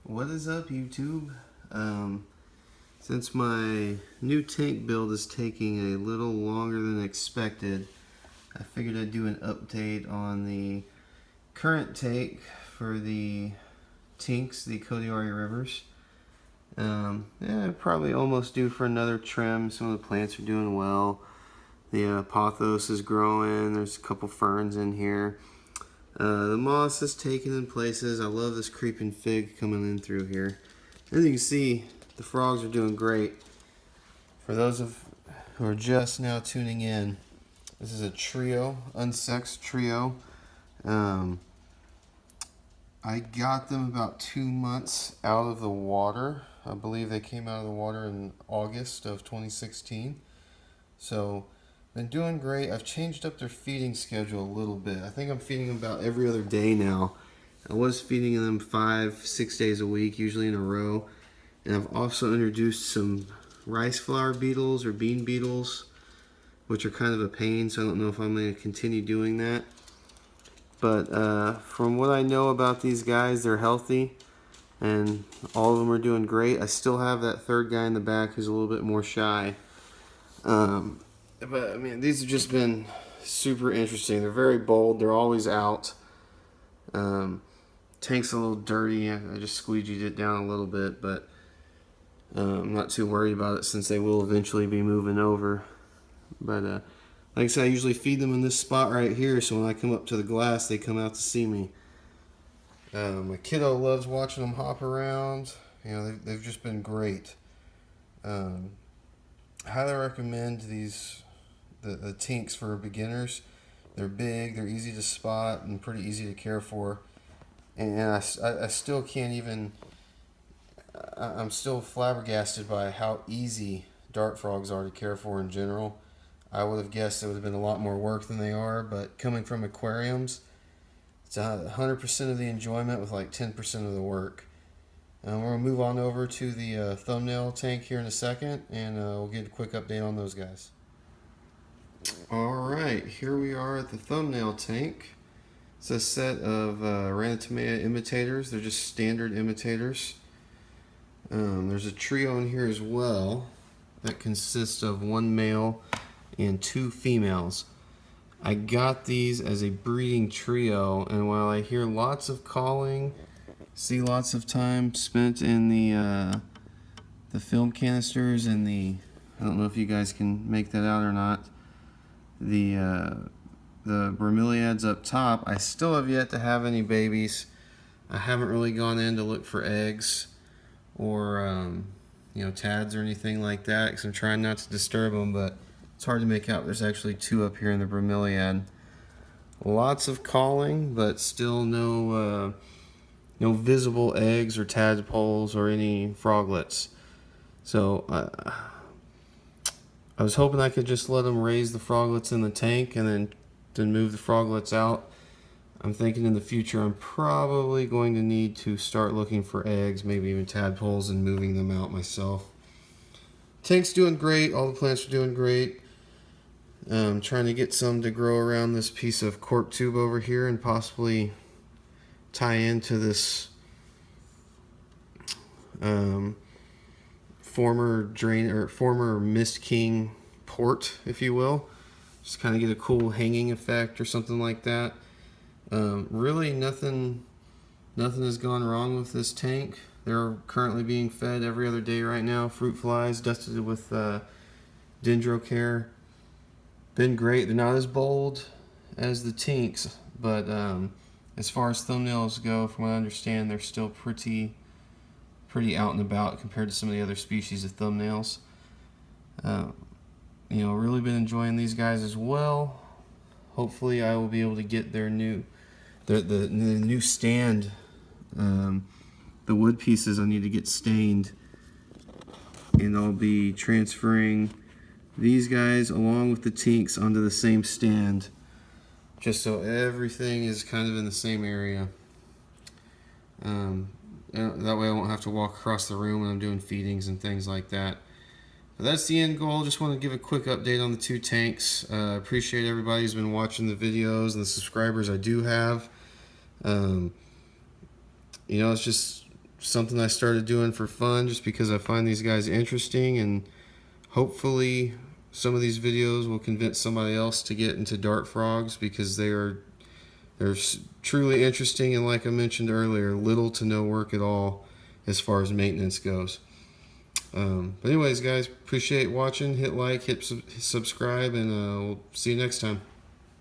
What is up, YouTube? Since my new tank build is taking a little longer than expected, I figured I'd do an update on the current tank for the Tincs, the Koetari rivers. Yeah, probably almost due for another trim. Some of the plants are doing well. The pothos is growing. There's a couple ferns in here. The moss is taken in places. I love this creeping fig coming in through here. As you can see, the frogs are doing great. For those who are just now tuning in, this is a trio, unsexed trio. I got them about 2 months out of the water. I believe they came out of the water in August of 2016. So, been doing great. I've changed up their feeding schedule a little bit. I think I'm feeding them about every other day now. I was feeding them 5-6 days a week, usually in a row. And I've also introduced some rice flower beetles or bean beetles, which are kind of a pain, so I don't know if I'm going to continue doing that. But from what I know about these guys, they're healthy and all of them are doing great. I still have that third guy in the back who's a little bit more shy. But I mean, these have just been super interesting. They're very bold. They're always out. Tank's a little dirty. I just squeegeed it down a little bit, but I'm not too worried about it since they will eventually be moving over. But like I said, I usually feed them in this spot right here, so when I come up to the glass, they come out to see me. My kiddo loves watching them hop around. You know, they've just been great. Highly recommend these the Tincs for beginners. They're big, they're easy to spot, and pretty easy to care for. And I still can't even. I'm still flabbergasted by how easy dart frogs are to care for in general. I would have guessed it would have been a lot more work than they are, but coming from aquariums, it's 100% of the enjoyment with like 10% of the work. We're going to move on over to the thumbnail tank here in a second, and we'll get a quick update on those guys. Alright, here we are at the thumbnail tank. It's a set of Ranitomeya imitators. They're just standard imitators. There's a trio in here as well that consists of one male and 2 females. I got these as a breeding trio, and while I hear lots of calling, see lots of time spent in the film canisters and I don't know if you guys can make that out or not, the bromeliads up top, I still have yet to have any babies. I haven't really gone in to look for eggs or you know, tads or anything like that, because I'm trying not to disturb them, but it's hard to make out. There's actually 2 up here in the bromeliad. Lots of calling, but still no visible eggs or tadpoles or any froglets. So I was hoping I could just let them raise the froglets in the tank and then move the froglets out. I'm thinking in the future I'm probably going to need to start looking for eggs, maybe even tadpoles, and moving them out myself. Tank's doing great. All the plants are doing great. I'm trying to get some to grow around this piece of cork tube over here and possibly tie into this former Mist King port, if you will. Just kind of get a cool hanging effect or something like that. Really nothing has gone wrong with this tank. They're currently being fed every other day right now. Fruit flies dusted with dendrocare. Been great. They're not as bold as the Tincs, but as far as thumbnails go, from what I understand, they're still pretty out and about compared to some of the other species of thumbnails. You know, really been enjoying these guys as well. Hopefully I will be able to get their new the new stand. The wood pieces I need to get stained, and I'll be transferring these guys along with the Tincs onto the same stand, just so everything is kind of in the same area. That way I won't have to walk across the room when I'm doing feedings and things like that. But that's the end goal. Just want to give a quick update on the 2 tanks. Appreciate everybody who's been watching the videos and the subscribers I do have. You know, it's just something I started doing for fun just because I find these guys interesting, and hopefully some of these videos will convince somebody else to get into dart frogs because they're truly interesting, and like I mentioned earlier, little to no work at all as far as maintenance goes. But anyways, guys, appreciate watching. Hit like, hit subscribe, and we'll see you next time.